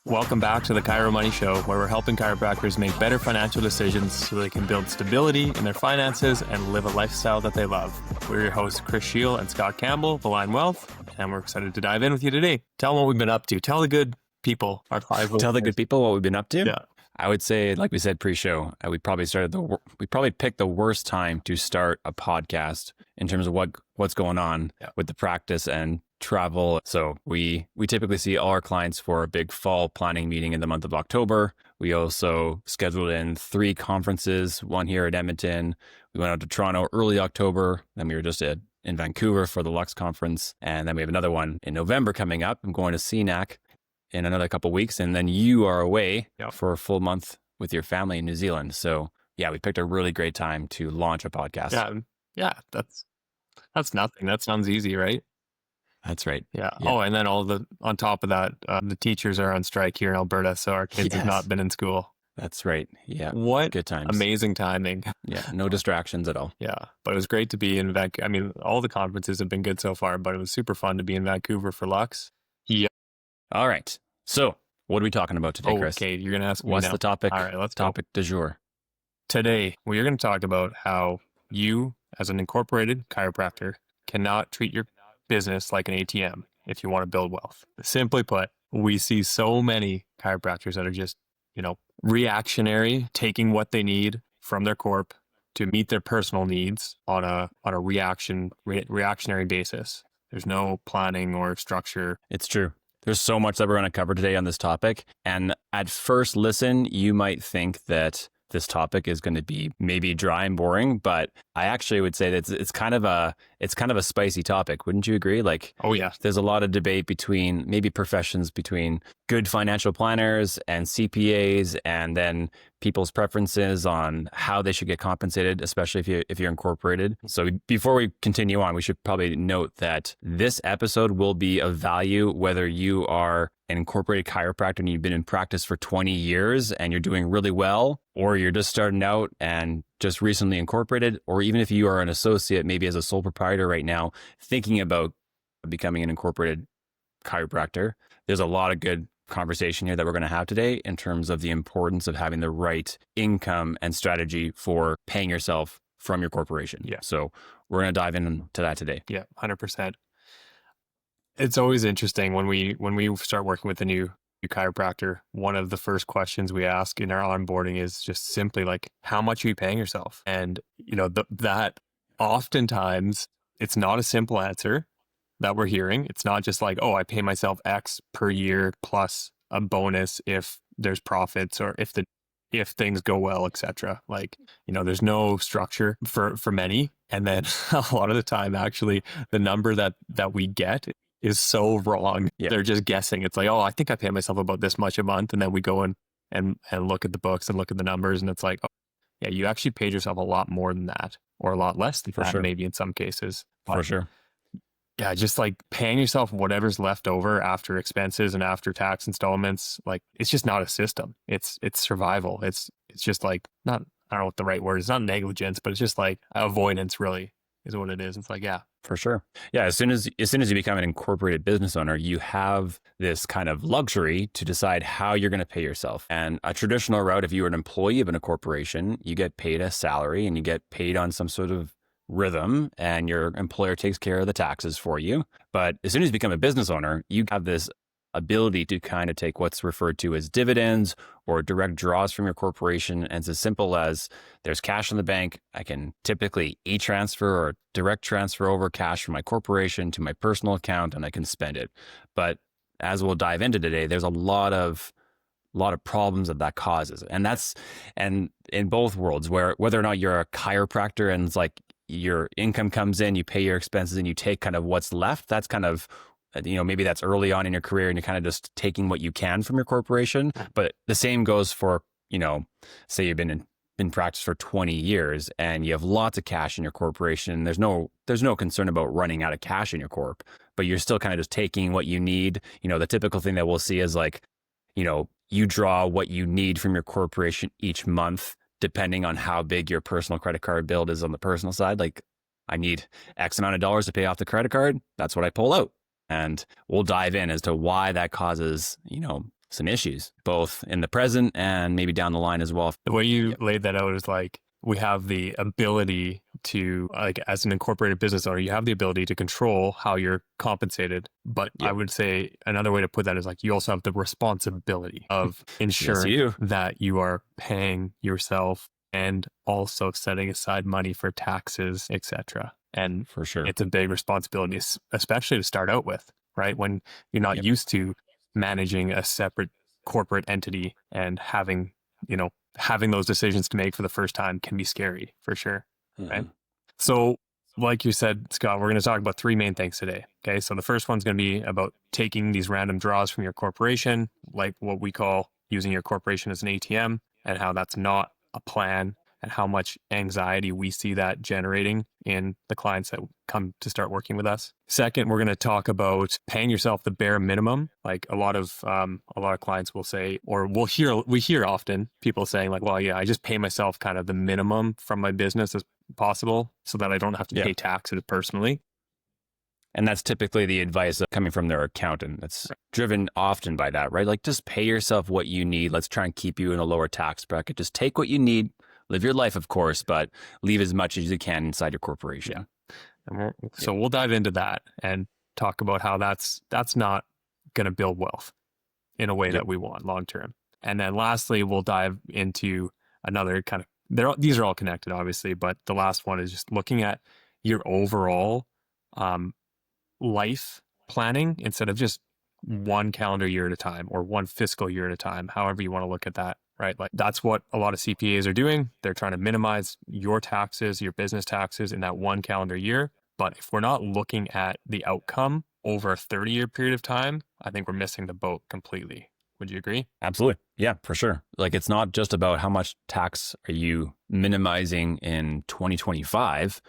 Welcome back to the Chiro Money Show, where we're helping chiropractors make better financial decisions so they can build stability in their finances and live a lifestyle that they love. We're your hosts, Chris Shield and Scott Campbell of Align Wealth, and we're excited to dive in with you today. Tell them what we've been up to. Tell the good people, our five. Tell the good people what we've been up to? Yeah. I would say, like we said pre-show, we probably picked the worst time to start a podcast in terms of what's going on with the practice and travel. So we typically see all our clients for a big fall planning meeting in the month of October. We also scheduled in 3 conferences, one here at Edmonton. We went out to Toronto early October. Then we were just in Vancouver for the Lux conference. And then we have another one in November coming up. I'm going to CNAC in another couple of weeks. And then you are away for a full month with your family in New Zealand. So yeah, we picked a really great time to launch a podcast. Yeah, that's nothing. That sounds easy, right? That's right. Yeah. Oh, and then on top of that, the teachers are on strike here in Alberta, so our kids have not been in school. That's right. Yeah. What good times. Amazing timing. Yeah. No distractions at all. Yeah. But it was great to be in Vancouver. I mean, all the conferences have been good so far, but it was super fun to be in Vancouver for Lux. Yeah. All right. So what are we talking about today, Chris? Okay. You're going to ask me what's now. The topic? All right. Let's topic du jour. Today, we are going to talk about how you, as an incorporated chiropractor, cannot treat your business like an ATM if you want to build wealth. Simply put, we see so many chiropractors that are just, reactionary, taking what they need from their corp to meet their personal needs on a reactionary basis. There's no planning or structure. It's true. There's so much that we're going to cover today on this topic. And at first listen, you might think that this topic is going to be maybe dry and boring, but I actually would say that it's kind of a spicy topic. Wouldn't you agree? Like, oh yeah, there's a lot of debate between maybe professions, between good financial planners and CPAs, and then people's preferences on how they should get compensated, especially if you're incorporated. So before we continue on, we should probably note that this episode will be of value whether you are an incorporated chiropractor and you've been in practice for 20 years and you're doing really well, or you're just starting out and just recently incorporated, or even if you are an associate, maybe as a sole proprietor right now, thinking about becoming an incorporated chiropractor. There's a lot of good conversation here that we're going to have today in terms of the importance of having the right income and strategy for paying yourself from your corporation. Yeah. So we're going to dive into that today. Yeah, 100%. It's always interesting when we start working with a new chiropractor. One of the first questions we ask in our onboarding is just simply like, how much are you paying yourself? And that oftentimes it's not a simple answer that we're hearing. It's not just like, oh, I pay myself X per year plus a bonus if there's profits or if things go well, etc. Like, there's no structure for many. And then a lot of the time, actually, the number that we get is so wrong. Yeah. They're just guessing. It's like, oh, I think I pay myself about this much a month. And then we go in and look at the books and look at the numbers. And it's like, oh, yeah, you actually paid yourself a lot more than that, or a lot less than that, sure. Maybe in some cases. For sure. Yeah, just like paying yourself whatever's left over after expenses and after tax installments. Like, it's just not a system. It's survival. It's just like, not, I don't know what the right word is. It's not negligence, but it's just like avoidance really is what it is. It's like, yeah. For sure. Yeah. As soon as you become an incorporated business owner, you have this kind of luxury to decide how you're going to pay yourself. And a traditional route, if you were an employee of a corporation, you get paid a salary and you get paid on some sort of rhythm and your employer takes care of the taxes for you. But as soon as you become a business owner, you have this ability to kind of take what's referred to as dividends or direct draws from your corporation. And it's as simple as there's cash in the bank. I can typically e-transfer or direct transfer over cash from my corporation to my personal account and I can spend it. But as we'll dive into today, there's a lot of problems that causes. And in both worlds, whether or not you're a chiropractor and it's like your income comes in, you pay your expenses and you take kind of what's left, that's kind of, maybe that's early on in your career and you're kind of just taking what you can from your corporation. But the same goes for, say you've been in practice for 20 years and you have lots of cash in your corporation. There's no concern about running out of cash in your corp, but you're still kind of just taking what you need. The typical thing that we'll see is like, you draw what you need from your corporation each month, depending on how big your personal credit card bill is on the personal side. Like, I need X amount of dollars to pay off the credit card. That's what I pull out. And we'll dive in as to why that causes, some issues, both in the present and maybe down the line as well. The way you laid that out is like, we have the ability to, like, as an incorporated business owner, you have the ability to control how you're compensated. But I would say another way to put that is like, you also have the responsibility of ensuring that you are paying yourself and also setting aside money for taxes, etc. And For sure. it's a big responsibility, especially to start out with, right? When you're not used to managing a separate corporate entity and having those decisions to make for the first time can be scary for sure. Right. So like you said, Scott, we're going to talk about three main things today. Okay. So the first one's going to be about taking these random draws from your corporation, like what we call using your corporation as an ATM, and how that's not a plan, and how much anxiety we see that generating in the clients that come to start working with us. Second, we're going to talk about paying yourself the bare minimum. Like a lot of clients will say, or we hear often people saying like, well, yeah, I just pay myself kind of the minimum from my business as possible so that I don't have to pay taxes personally. And that's typically the advice coming from their accountant. That's driven often by that, right? Like, just pay yourself what you need. Let's try and keep you in a lower tax bracket. Just take what you need. Live your life, of course, but leave as much as you can inside your corporation. Yeah. So we'll dive into that and talk about how that's not going to build wealth in a way that we want long term. And then lastly, we'll dive into another kind of, these are all connected, obviously, but the last one is just looking at your overall life planning instead of just one calendar year at a time or one fiscal year at a time, however you want to look at that. Right? Like, that's what a lot of CPAs are doing. They're trying to minimize your taxes, your business taxes in that one calendar year. But if we're not looking at the outcome over a 30-year period of time, I think we're missing the boat completely. Would you agree? Absolutely. Yeah, for sure. Like, it's not just about how much tax are you minimizing in 2025.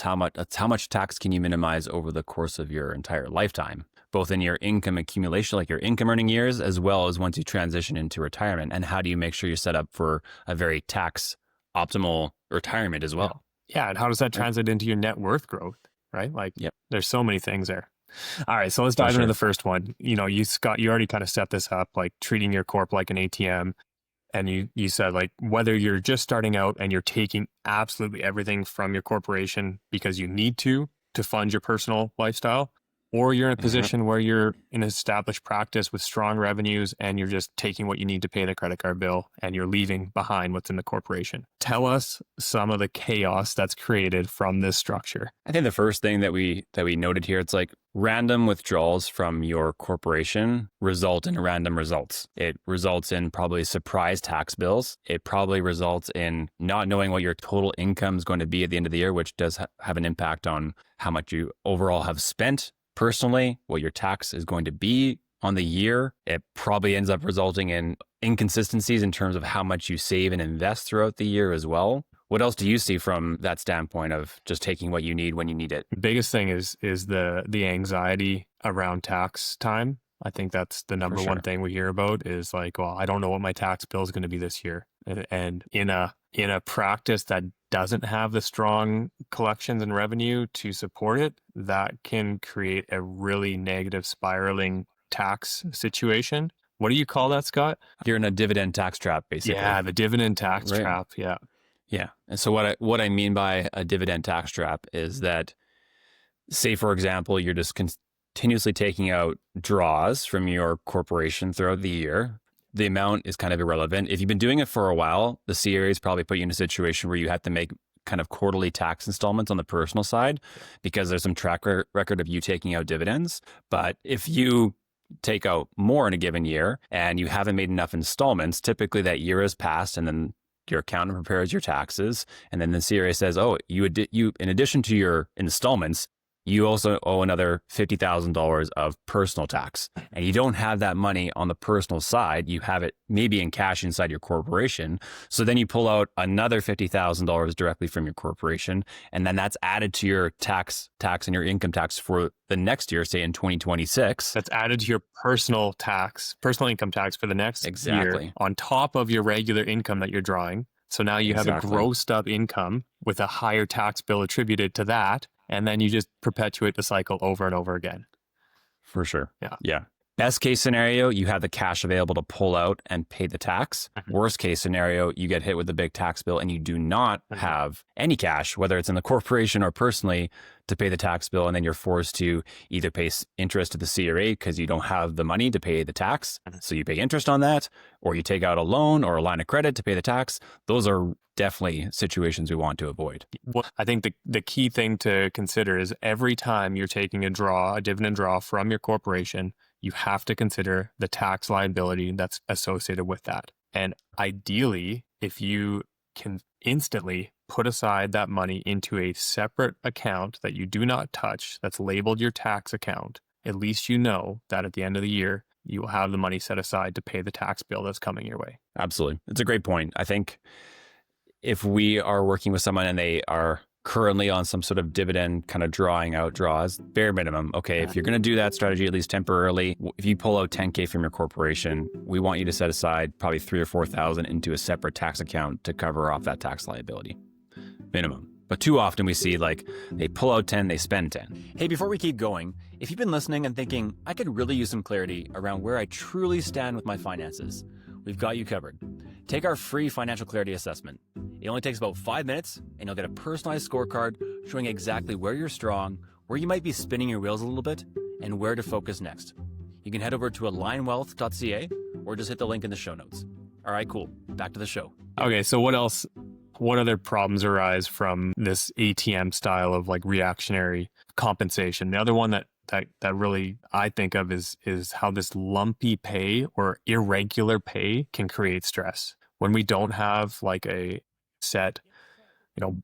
How much tax can you minimize over the course of your entire lifetime, both in your income accumulation, like your income earning years, as well as once you transition into retirement. And how do you make sure you're set up for a very tax optimal retirement as well? Yeah. And how does that translate into your net worth growth? Right? Like, there's so many things there. All right. So let's dive into the first one. You already kind of set this up, like treating your corp like an ATM. And you said, like, whether you're just starting out and you're taking absolutely everything from your corporation because you need to fund your personal lifestyle, or you're in a position where you're in an established practice with strong revenues and you're just taking what you need to pay the credit card bill and you're leaving behind what's in the corporation. Tell us some of the chaos that's created from this structure. I think the first thing that we noted here, it's like random withdrawals from your corporation result in random results. It results in probably surprise tax bills. It probably results in not knowing what your total income is going to be at the end of the year, which does have an impact on how much you overall have spent personally, what your tax is going to be on the year. It probably ends up resulting in inconsistencies in terms of how much you save and invest throughout the year as well. What else do you see from that standpoint of just taking what you need when you need it? The biggest thing is the anxiety around tax time. I think that's the number one thing we hear about is like, well, I don't know what my tax bill is going to be this year. And in a practice that doesn't have the strong collections and revenue to support it, that can create a really negative spiraling tax situation. What do you call that, Scott? You're in a dividend tax trap, basically. Yeah, the dividend tax trap. Yeah. Yeah. And so what I mean by a dividend tax trap is that, say, for example, you're just continuously taking out draws from your corporation throughout the year. The amount is kind of irrelevant. If you've been doing it for a while, the CRA's probably put you in a situation where you have to make kind of quarterly tax installments on the personal side because there's some track record of you taking out dividends. But if you take out more in a given year and you haven't made enough installments, typically that year has passed and then your accountant prepares your taxes. And then the CRA says, oh, you in addition to your installments, you also owe another $50,000 of personal tax. And you don't have that money on the personal side. You have it maybe in cash inside your corporation. So then you pull out another $50,000 directly from your corporation. And then that's added to your tax and your income tax for the next year, say in 2026. That's added to your personal income tax for the next year on top of your regular income that you're drawing. So now you have a grossed up income with a higher tax bill attributed to that. And then you just perpetuate the cycle over and over again. For sure. Yeah. Yeah. Best case scenario, you have the cash available to pull out and pay the tax. Worst case scenario, you get hit with a big tax bill and you do not have any cash, whether it's in the corporation or personally, to pay the tax bill. And then you're forced to either pay interest to the CRA because you don't have the money to pay the tax. So you pay interest on that, or you take out a loan or a line of credit to pay the tax. Those are definitely situations we want to avoid. Well, I think the key thing to consider is every time you're taking a dividend draw from your corporation, you have to consider the tax liability that's associated with that. And ideally, if you can instantly put aside that money into a separate account that you do not touch, that's labeled your tax account, at least you know that at the end of the year, you will have the money set aside to pay the tax bill that's coming your way. Absolutely. It's a great point. I think if we are working with someone and they are currently on some sort of dividend kind of drawing out draws, bare minimum. Okay, if you're going to do that strategy, at least temporarily, if you pull out 10K from your corporation, we want you to set aside probably 3,000 or 4,000 into a separate tax account to cover off that tax liability. Minimum. But too often we see like they pull out 10, they spend 10. Hey, before we keep going, if you've been listening and thinking, I could really use some clarity around where I truly stand with my finances, we've got you covered. Take our free financial clarity assessment. It only takes about 5 minutes and you'll get a personalized scorecard showing exactly where you're strong, where you might be spinning your wheels a little bit, and where to focus next. You can head over to alignwealth.ca or just hit the link in the show notes. All right, cool. Back to the show. Okay, so what else? What other problems arise from this ATM style of like reactionary compensation? The other one that really I think of is how this lumpy pay or irregular pay can create stress. When we don't have like a set,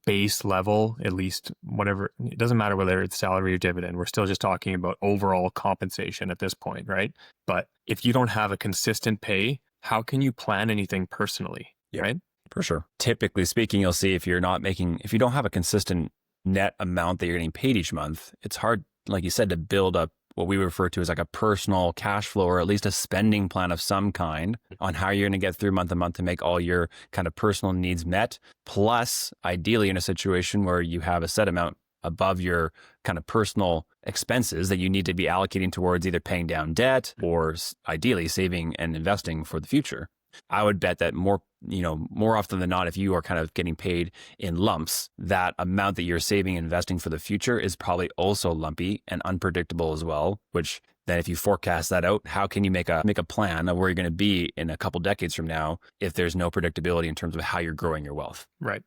base level, at least whatever, it doesn't matter whether it's salary or dividend, we're still just talking about overall compensation at this point, right? But if you don't have a consistent pay, how can you plan anything personally, right? For sure. Typically speaking, you'll see if you don't have a consistent net amount that you're getting paid each month, it's hard, like you said, to build up what we refer to as like a personal cash flow or at least a spending plan of some kind on how you're going to get through month to month to make all your kind of personal needs met. Plus, ideally in a situation where you have a set amount above your kind of personal expenses that you need to be allocating towards either paying down debt or ideally saving and investing for the future. I would bet that more often than not, if you are kind of getting paid in lumps, that amount that you're saving and investing for the future is probably also lumpy and unpredictable as well, which then if you forecast that out, how can you make a plan of where you're going to be in a couple decades from now if there's no predictability in terms of how you're growing your wealth? Right.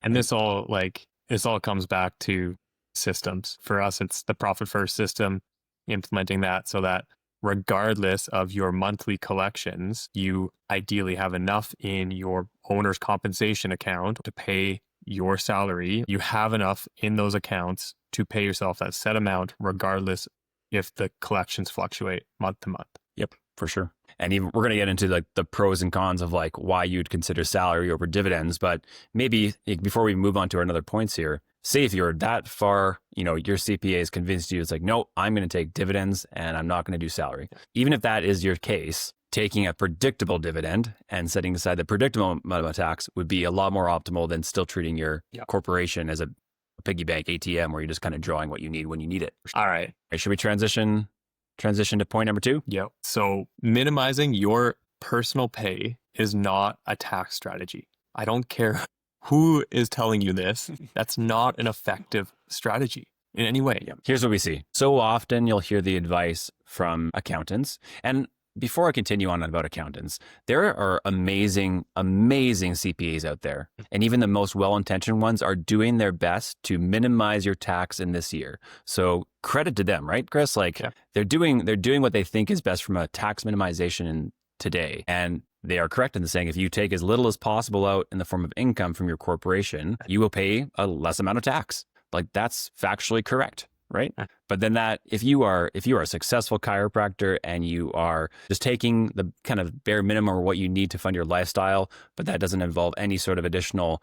And this all comes back to systems. For us, it's the profit first system, implementing that so that regardless of your monthly collections, you ideally have enough in your owner's compensation account to pay your salary. You have enough in those accounts to pay yourself that set amount, regardless if the collections fluctuate month to month. Yep, for sure. And even we're going to get into like the pros and cons of like why you'd consider salary over dividends. But maybe before we move on to our other points here, say if you're that far, your CPA has convinced you, it's like, no, I'm going to take dividends and I'm not going to do salary. Even if that is your case, taking a predictable dividend and setting aside the predictable amount of tax would be a lot more optimal than still treating your corporation as a piggy bank ATM where you're just kind of drawing what you need when you need it. All right. Should we transition to point number 2? Yep. So minimizing your personal pay is not a tax strategy. I don't care who is telling you this. That's not an effective strategy in any way. Here's what we see. So often you'll hear the advice from accountants. And before I continue on about accountants, there are amazing CPAs out there. And even the most well-intentioned ones are doing their best to minimize your tax in this year. So credit to them, right, Chris? They're doing what they think is best from a tax minimization today. And they are correct in saying if you take as little as possible out in the form of income from your corporation, you will pay a less amount of tax. Like that's factually correct, right? But then if you are a successful chiropractor and you are just taking the kind of bare minimum or what you need to fund your lifestyle, but that doesn't involve any sort of additional,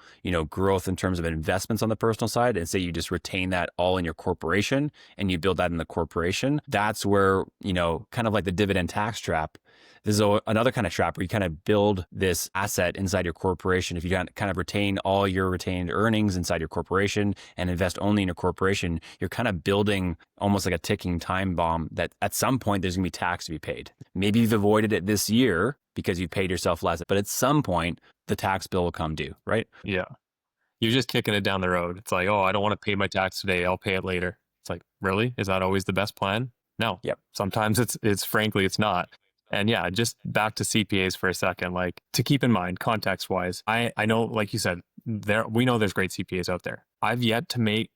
growth in terms of investments on the personal side, and say you just retain that all in your corporation and you build that in the corporation, that's where, kind of like the dividend tax trap, This is another kind of trap where you kind of build this asset inside your corporation. If you kind of retain all your retained earnings inside your corporation and invest only in your corporation, you're kind of building almost like a ticking time bomb that at some point there's going to be tax to be paid. Maybe you've avoided it this year because you paid yourself less, but at some point the tax bill will come due, right? Yeah. You're just kicking it down the road. It's like, oh, I don't want to pay my tax today. I'll pay it later. It's like, really? Is that always the best plan? No. Yep. Sometimes it's frankly, it's not. And yeah, just back to CPAs for a second, like to keep in mind context wise, I know, like you said, we know there's great CPAs out there. I've yet to meet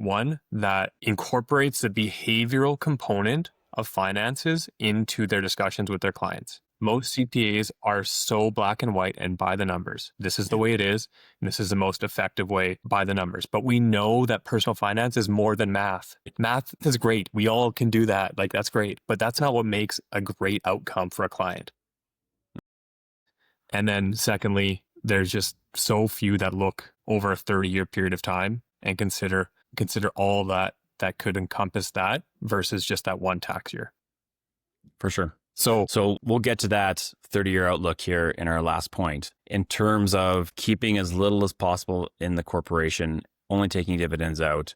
one that incorporates the behavioral component of finances into their discussions with their clients. Most CPAs are so black and white and by the numbers. This is the way it is. And this is the most effective way by the numbers. But we know that personal finance is more than math. Math is great. We all can do that. Like, that's great. But that's not what makes a great outcome for a client. And then secondly, there's just so few that look over a 30-year period of time and consider all that could encompass that versus just that one tax year. For sure. So we'll get to that 30-year outlook here in our last point. In terms of keeping as little as possible in the corporation, only taking dividends out.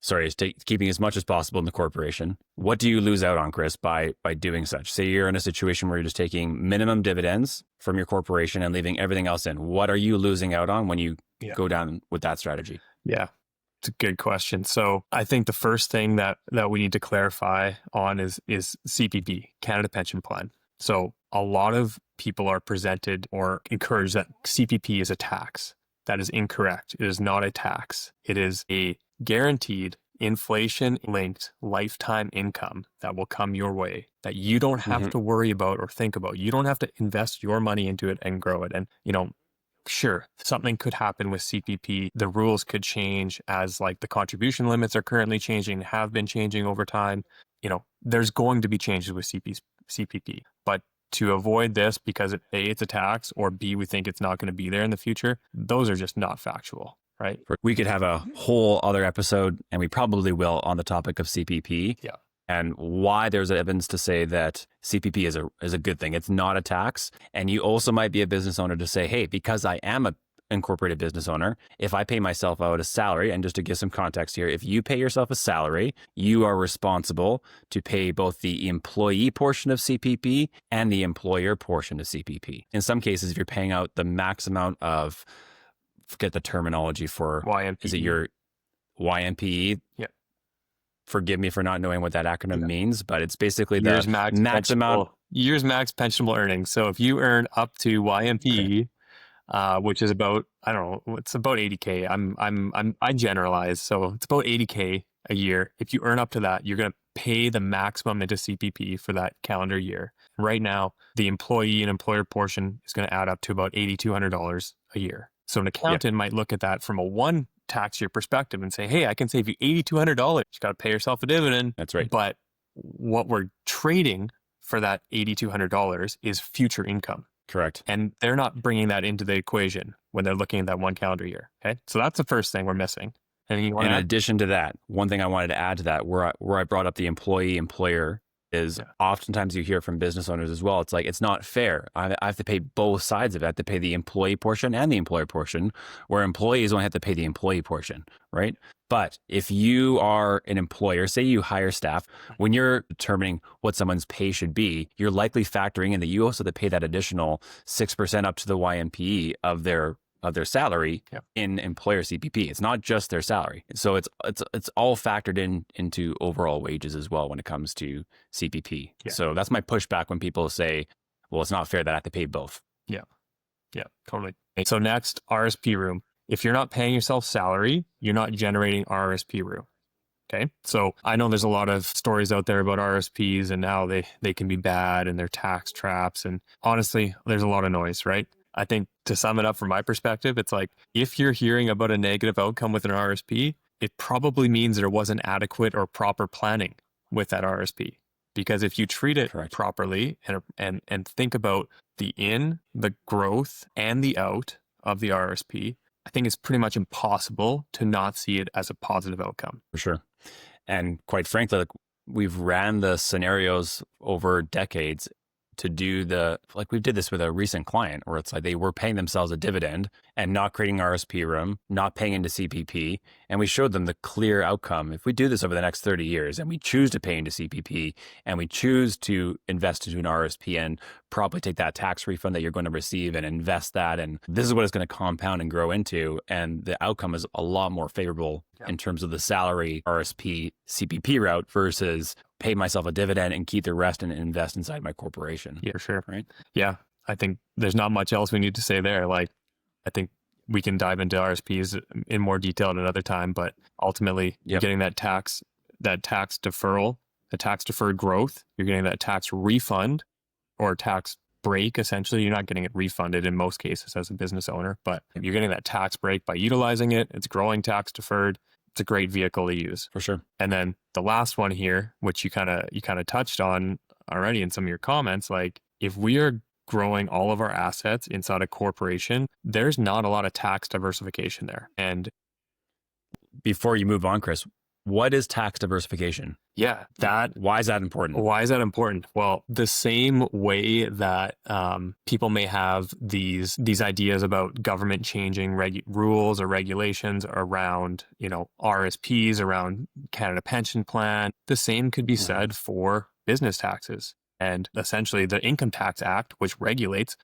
Sorry, keeping as much as possible in the corporation. What do you lose out on, Chris, by doing such? Say you're in a situation where you're just taking minimum dividends from your corporation and leaving everything else in. What are you losing out on when you go down with that strategy? Yeah. It's a good question. So I think the first thing that we need to clarify on is CPP, Canada Pension Plan. So a lot of people are presented or encouraged that CPP is a tax. That is incorrect. It is not a tax. It is a guaranteed inflation-linked lifetime income that will come your way that you don't have to worry about or think about. You don't have to invest your money into it and grow it. And, sure, something could happen with CPP. The rules could change as like the contribution limits are currently changing, have been changing over time. There's going to be changes with CPP. But to avoid this because A, it's a tax, or B, we think it's not going to be there in the future, those are just not factual, right? We could have a whole other episode, and we probably will, on the topic of CPP. Yeah. And why there's evidence to say that CPP is a good thing. It's not a tax. And you also might be a business owner to say, hey, because I am an incorporated business owner, if I pay myself out a salary, and just to give some context here, if you pay yourself a salary, you are responsible to pay both the employee portion of CPP and the employer portion of CPP. In some cases, if you're paying out the max amount of, forget the terminology for, YMPE. Is it your YMPE? Yeah. Forgive me for not knowing what that acronym means, but it's basically years the max amount. Years max pensionable earnings. So if you earn up to YMP, which is about, I don't know, it's about 80K. I generalize. So it's about 80K a year. If you earn up to that, you're going to pay the maximum into CPP for that calendar year. Right now, the employee and employer portion is going to add up to about $8,200 a year. So an accountant might look at that from a one tax year perspective and say, hey, I can save you $8,200. You got to pay yourself a dividend. That's right. But what we're trading for that $8,200 is future income. Correct. And they're not bringing that into the equation when they're looking at that one calendar year. Okay. So that's the first thing we're missing. And in addition to that, one thing I wanted to add to that, where I brought up the employee employer, is oftentimes you hear from business owners as well. It's like, it's not fair. I have to pay both sides of it. I have to pay the employee portion and the employer portion, where employees only have to pay the employee portion, right? But if you are an employer, say you hire staff, when you're determining what someone's pay should be, you're likely factoring in that you also have to pay that additional 6% up to the YMPE of their salary in employer CPP. It's not just their salary. So it's all factored into overall wages as well when it comes to CPP. Yeah. So that's my pushback when people say, well, it's not fair that I have to pay both. Yeah. Yeah, totally. So next, RSP room. If you're not paying yourself salary, you're not generating RSP room. Okay. So I know there's a lot of stories out there about RSPs and how they can be bad and they're tax traps. And honestly, there's a lot of noise, right? I think to sum it up from my perspective, it's like, if you're hearing about a negative outcome with an RSP, it probably means there wasn't adequate or proper planning with that RSP. Because if you treat it properly and think about the growth and the out of the RSP, I think it's pretty much impossible to not see it as a positive outcome. For sure. And quite frankly, we've ran the scenarios over decades to do like we did this with a recent client where it's like they were paying themselves a dividend and not creating RSP room, not paying into CPP. And we showed them the clear outcome. If we do this over the next 30 years and we choose to pay into CPP and we choose to invest into an RSP and probably take that tax refund that you're going to receive and invest that, and this is what it's going to compound and grow into. And the outcome is a lot more favorable in terms of the salary RSP CPP route versus pay myself a dividend and keep the rest and invest inside my corporation. Yeah, for sure. Right. Yeah. I think there's not much else we need to say there. Like, I think we can dive into RSPs in more detail at another time, but ultimately you're getting that tax deferral, the tax deferred growth, you're getting that tax refund or tax break. Essentially, you're not getting it refunded in most cases as a business owner, but you're getting that tax break by utilizing it. It's growing tax deferred. It's a great vehicle to use. For sure. And then the last one here, which you kind of touched on already in some of your comments, like if we are growing all of our assets inside a corporation, there's not a lot of tax diversification there. And before you move on, Chris, what is tax diversification? Yeah, why is that important? Why is that important? Well, the same way that people may have these ideas about government changing rules or regulations around, RSPs, around Canada Pension Plan, the same could be said for business taxes. And essentially the Income Tax Act, which regulates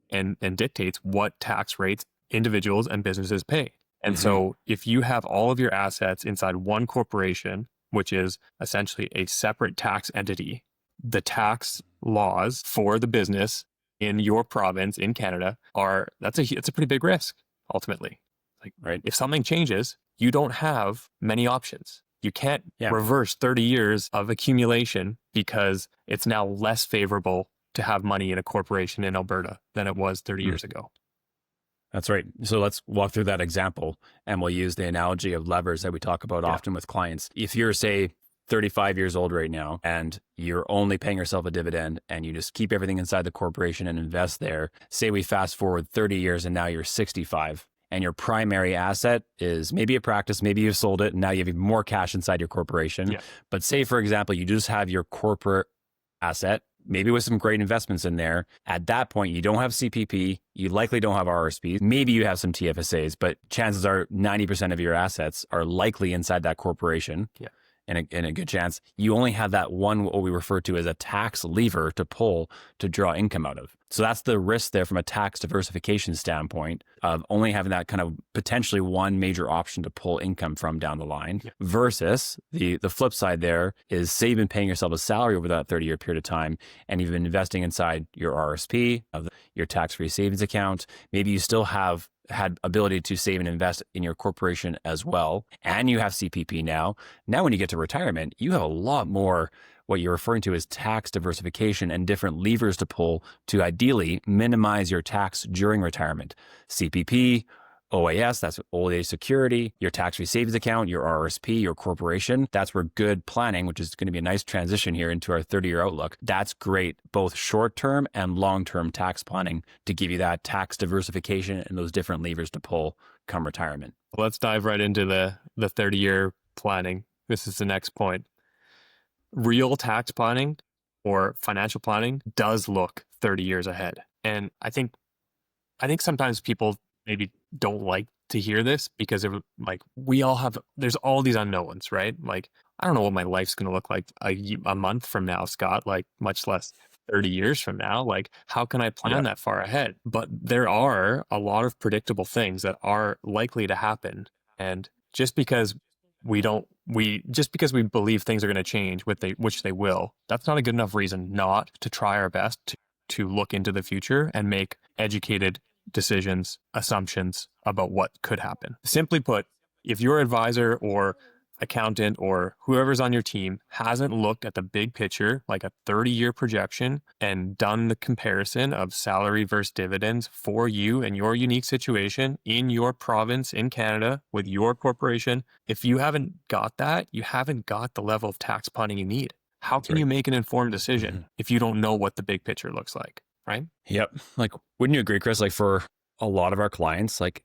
and dictates what tax rates individuals and businesses pay. And so if you have all of your assets inside one corporation, which is essentially a separate tax entity, the tax laws for the business in your province in Canada it's a pretty big risk ultimately. Like, right. If something changes, you don't have many options. You can't reverse 30 years of accumulation because it's now less favorable to have money in a corporation in Alberta than it was 30 years ago. That's right. So let's walk through that example, and we'll use the analogy of levers that we talk about often with clients. If you're, say, 35 years old right now and you're only paying yourself a dividend and you just keep everything inside the corporation and invest there, say we fast forward 30 years and now you're 65 and your primary asset is maybe a practice, maybe you've sold it and now you have even more cash inside your corporation. Yeah. But say, for example, you just have your corporate asset, maybe with some great investments in there. At that point, you don't have CPP. You likely don't have RSPs. Maybe you have some TFSAs, but chances are 90% of your assets are likely inside that corporation. Yeah. And a good chance you only have that one, what we refer to as a tax lever to pull to draw income out of. So that's the risk there from a tax diversification standpoint of only having that kind of potentially one major option to pull income from down the line versus the flip side there is say you've been paying yourself a salary over that 30-year period of time and you've been investing inside your RSP, your tax-free savings account. Maybe you still have had ability to save and invest in your corporation as well. And you have CPP now. Now, when you get to retirement, you have a lot more what you're referring to as tax diversification and different levers to pull to ideally minimize your tax during retirement. CPP, OAS, that's old age security, your tax-free savings account, your RSP, your corporation. That's where good planning, which is going to be a nice transition here into our 30-year outlook. That's great, both short-term and long-term tax planning to give you that tax diversification and those different levers to pull come retirement. Well, let's dive right into the 30-year planning. This is the next point. Real tax planning or financial planning does look 30 years ahead. And I think sometimes people maybe don't like to hear this because there's all these unknowns, right? Like, I don't know what my life's going to look like a month from now, Scott, like much less 30 years from now. Like, how can I plan that far ahead? But there are a lot of predictable things that are likely to happen. And just because we believe things are going to change, which they will, that's not a good enough reason not to try our best to look into the future and make educated decisions, assumptions about what could happen. Simply put, if your advisor or accountant or whoever's on your team hasn't looked at the big picture, like a 30-year projection, and done the comparison of salary versus dividends for you and your unique situation in your province in Canada with your corporation, if you haven't got that, you haven't got the level of tax planning you need. How can you make an informed decision if you don't know what the big picture looks like? Right? Yep. Like, wouldn't you agree, Chris? Like, for a lot of our clients, like,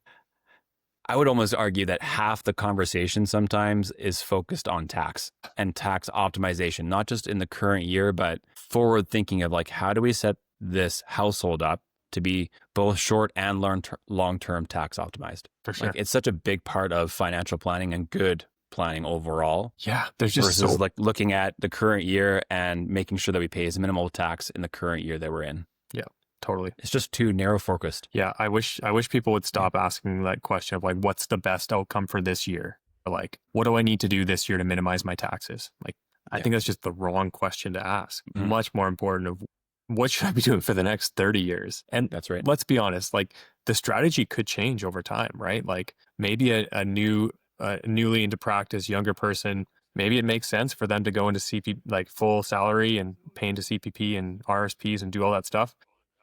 I would almost argue that half the conversation sometimes is focused on tax and tax optimization, not just in the current year, but forward thinking of like, how do we set this household up to be both short and long-term tax optimized. For sure. Like, it's such a big part of financial planning and good planning overall. Yeah. There's just versus like looking at the current year and making sure that we pay as minimal tax in the current year that we're in. Yeah, totally. It's just too narrow focused. Yeah. I wish people would stop asking that question of like, what's the best outcome for this year? Or like, what do I need to do this year to minimize my taxes? Like, I think that's just the wrong question to ask. Much more important of what should I be doing for the next 30 years? And that's right. Let's be honest, like the strategy could change over time, right? Like maybe a newly into practice younger person, maybe it makes sense for them to go into CPP, like full salary and pay into CPP and RRSPs and do all that stuff.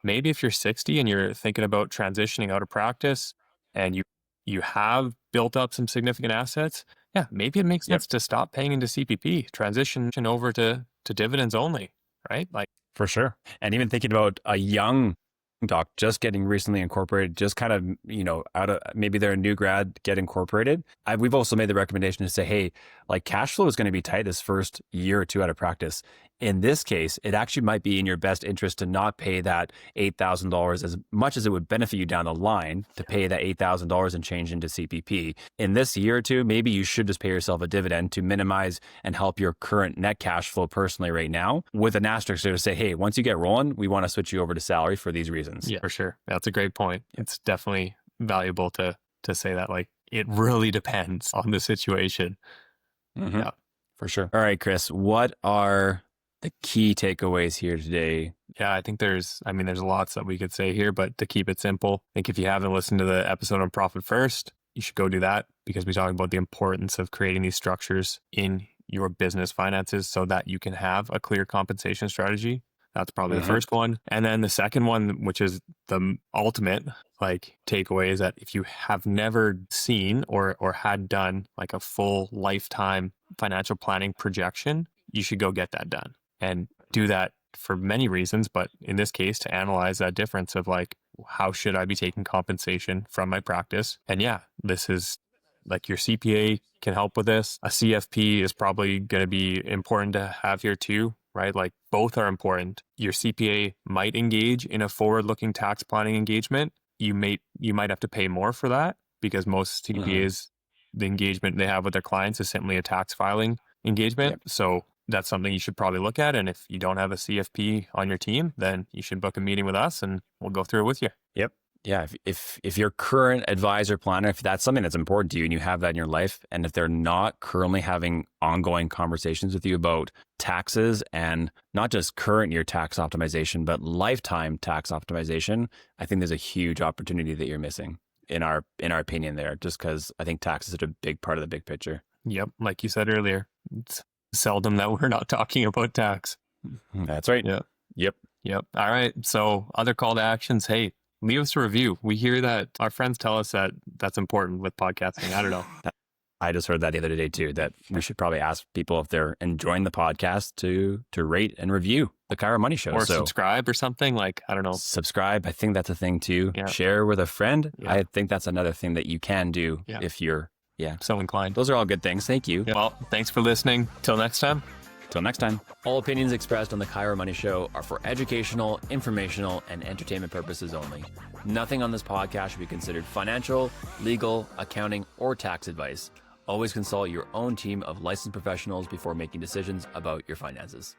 Maybe if you're 60 and you're thinking about transitioning out of practice and you have built up some significant assets, yeah, maybe it makes sense to stop paying into CPP, transition over to dividends only, right? Like, for sure. And even thinking about a young doc just getting recently incorporated, just kind of, out of maybe they're a new grad, get incorporated. We've also made the recommendation to say, hey, like cash flow is going to be tight this first year or two out of practice. In this case, it actually might be in your best interest to not pay that $8,000 as much as it would benefit you down the line to pay that $8,000 and change into CPP. In this year or two, maybe you should just pay yourself a dividend to minimize and help your current net cash flow personally right now, with an asterisk to say, hey, once you get rolling, we want to switch you over to salary for these reasons. Yeah, for sure. That's a great point. It's definitely valuable to say that, like, it really depends on the situation. Mm-hmm. Yeah, for sure. All right, Chris, what are the key takeaways here today? Yeah, I think there's lots that we could say here, but to keep it simple, I think if you haven't listened to the episode on Profit First, you should go do that, because we talk about the importance of creating these structures in your business finances so that you can have a clear compensation strategy. That's probably the first one. And then the second one, which is the ultimate like takeaway, is that if you have never seen or had done like a full lifetime financial planning projection, you should go get that done, and do that for many reasons. But in this case, to analyze that difference of like, how should I be taking compensation from my practice? And yeah, this is like your CPA can help with this. A CFP is probably going to be important to have here too, right? Like both are important. Your CPA might engage in a forward-looking tax planning engagement. You might have to pay more for that, because most CPAs, the engagement they have with their clients is simply a tax filing engagement. Yep. So that's something you should probably look at. And if you don't have a CFP on your team, then you should book a meeting with us and we'll go through it with you. Yep. Yeah. If your current advisor planner, if that's something that's important to you and you have that in your life, and if they're not currently having ongoing conversations with you about taxes and not just current year tax optimization, but lifetime tax optimization, I think there's a huge opportunity that you're missing in our opinion there, just because I think tax is such a big part of the big picture. Yep. Like you said earlier, it's seldom that we're not talking about tax. That's right. Yeah. Yep. All right. So other call to actions. Hey, leave us a review. We hear that our friends tell us that that's important with podcasting. I don't know. I just heard that the other day too, that we should probably ask people if they're enjoying the podcast to rate and review the Chiro Money Show. Or subscribe or something, like, I don't know. Subscribe. I think that's a thing too. Yeah. Share with a friend. Yeah. I think that's another thing that you can do if you're so inclined. Those are all good things. Thank you. Yeah. Well, thanks for listening. Till next time. Till next time. All opinions expressed on the Chiro Money Show are for educational, informational, and entertainment purposes only. Nothing on this podcast should be considered financial, legal, accounting, or tax advice. Always consult your own team of licensed professionals before making decisions about your finances.